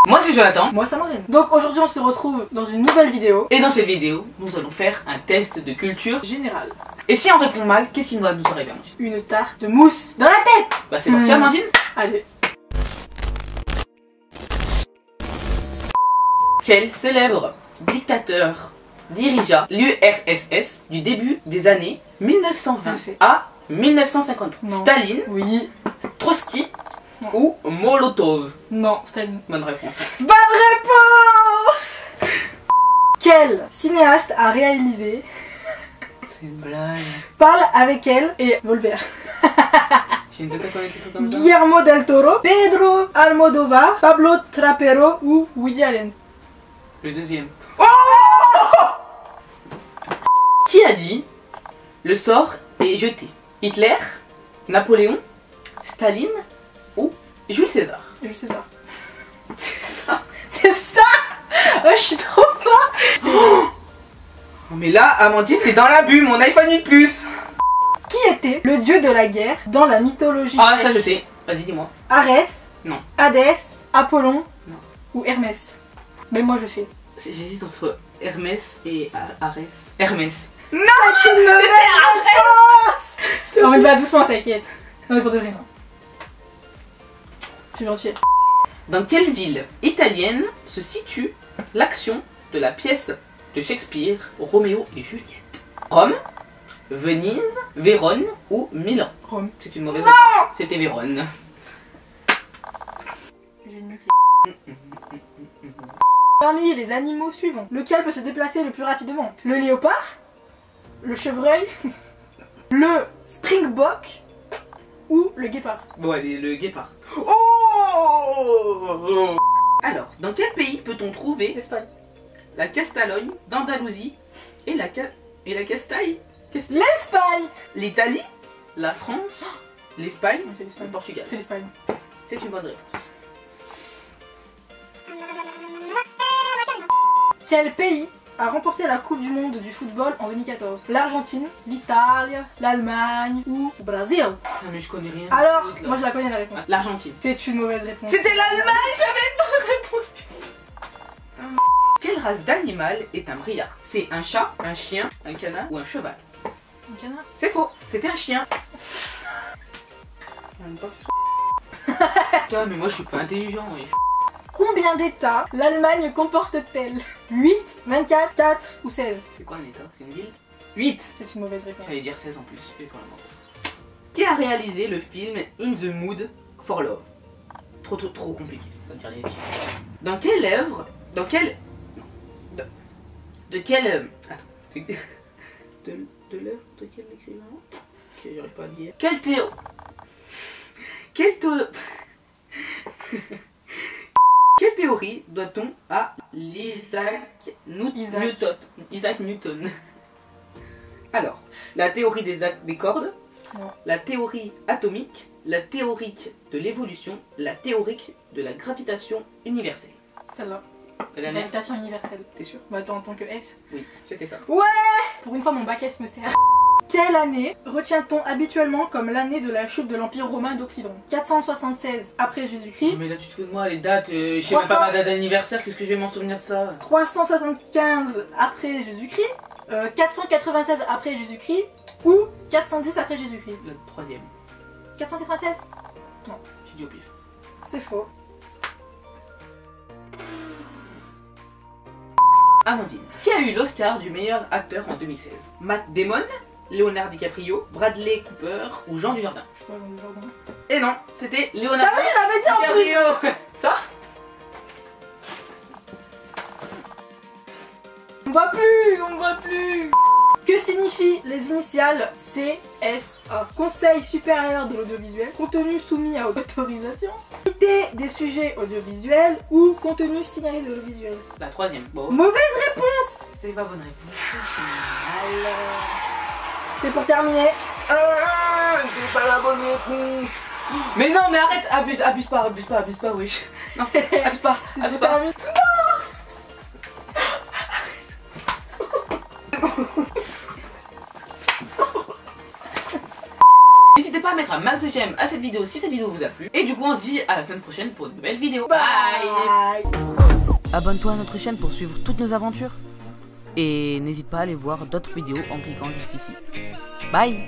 Moi c'est Jonathan. Moi c'est Amandine. Donc aujourd'hui on se retrouve dans une nouvelle vidéo. Et dans cette vidéo, nous allons faire un test de culture Générale. Et si on répond mal, qu'est-ce qui va nous arriver, Amandine? Une tarte de mousse dans la tête. Bah c'est parti, Amandine. Allez. Quel célèbre dictateur dirigea l'URSS du début des années 1920 à 1950? Non. Staline, Oui. Trotsky Non. ou Molotov? Non, Staline. Bonne réponse. Bonne réponse. Quel cinéaste a réalisé C'est une blague. Parle avec elle et Volver? J'ai une tête à connaître les trucs comme ça. Guillermo del Toro, Pedro Almodovar, Pablo Trapero ou Woody Allen? Le deuxième. Qui a dit le sort est jeté? Hitler, Napoléon, Staline ou Jules César? Jules César. C'est ça. C'est ça. Oh, je suis trop fort. Mais là, Amandine, t'es dans l'abus, mon iPhone 8 Plus. Qui était le dieu de la guerre dans la mythologie Ah, ça grecque? je sais. Vas-y, dis-moi. Arès, Non. Hadès, Apollon Non. ou Hermès? Mais moi je sais. J'hésite entre Hermès et Arès. Hermès. Non, tu me réponse. On va doucement, t'inquiète. Non mais pour de vrai, non. Je suis gentille. Dans quelle ville italienne se situe l'action de la pièce de Shakespeare, Roméo et Juliette? Rome, Venise, Vérone ou Milan? Rome. C'est une mauvaise réponse. C'était Vérone. J'ai une niquée. Parmi les animaux suivants, lequel peut se déplacer le plus rapidement? Le léopard, le chevreuil, le springbok ou le guépard? Bon, allez, le guépard. Oh! Alors, dans quel pays peut-on trouver L'Espagne. la Castalogne d'Andalousie et la Castaille? L'Espagne. L'Italie, la France, l'Espagne, C'est le l'Espagne. Portugal. C'est l'Espagne. C'est une bonne réponse. Quel pays a remporté la Coupe du Monde du football en 2014? L'Argentine, l'Italie, l'Allemagne ou le Brésil? Ah, mais je connais rien. Alors, du tout, là. moi je la connais la réponse. L'Argentine. C'est une mauvaise réponse. C'était l'Allemagne, j'avais une bonne réponse. Quelle race d'animal est un briard? C'est un chat, un chien, un canard ou un cheval? Un canard. C'est faux, c'était un chien. Putain, mais moi je suis pas intelligent. Oui. Combien d'États l'Allemagne comporte-t-elle? 8, 24, 4 ou 16? C'est quoi un état? C'est une ville? 8. C'est une mauvaise réponse. J'allais dire 16 en plus. Étonnamment. Qui a réalisé le film In the Mood for Love? Trop compliqué. On va dire les titres. Dans quelle œuvre? Dans quelle... Non. De quelle... Attends. De l'œuvre de quel écrivain? Ok, j'arrive pas à le dire. Quelle théo... Quelle théorie doit-on à Isaac Newton? Alors, la théorie des cordes, Non. la théorie atomique, la théorie de l'évolution, la théorie de la gravitation universelle. Celle-là. La dernière, Gravitation universelle. t'es sûr? Bah attends, en tant que S. Oui, c'était ça. Ouais. Pour une fois, mon bac S me sert. Quelle année retient-on habituellement comme l'année de la chute de l'Empire romain d'Occident? 476 après Jésus-Christ, Mais là tu te fous de moi, les dates, je sais même 300. pas ma date d'anniversaire, qu'est-ce que je vais m'en souvenir de ça? 375 après Jésus-Christ, 496 après Jésus-Christ ou 410 après Jésus-Christ? Le troisième, 496? j'ai dit au pif. C'est faux. Amandine, qui a eu l'Oscar du meilleur acteur en 2016? Matt Damon, Leonardo DiCaprio, Bradley Cooper ou Jean Dujardin? Je sais pas, Jean Dujardin. Et non, c'était Leonardo Ah oui, je l'avais dit en plus. DiCaprio. Ça? On voit plus, on voit plus. Que signifient les initiales CSA? Conseil supérieur de l'audiovisuel, contenu soumis à autorisation, unité des sujets audiovisuels ou contenu signalé de l'audiovisuel? La troisième. Bon, Mauvaise réponse. c'était pas bonne réponse. C'est pour terminer. C'était pas la bonne réponse. Mais non, mais arrête, abuse pas, wesh. Non, abuse pas, C'est abuse pour pas. terminer. N'hésitez pas à mettre un max de j'aime à cette vidéo si cette vidéo vous a plu. Et du coup on se dit à la semaine prochaine pour une nouvelle vidéo. Bye. Abonne-toi à notre chaîne pour suivre toutes nos aventures. Et n'hésite pas à aller voir d'autres vidéos en cliquant juste ici. Bye!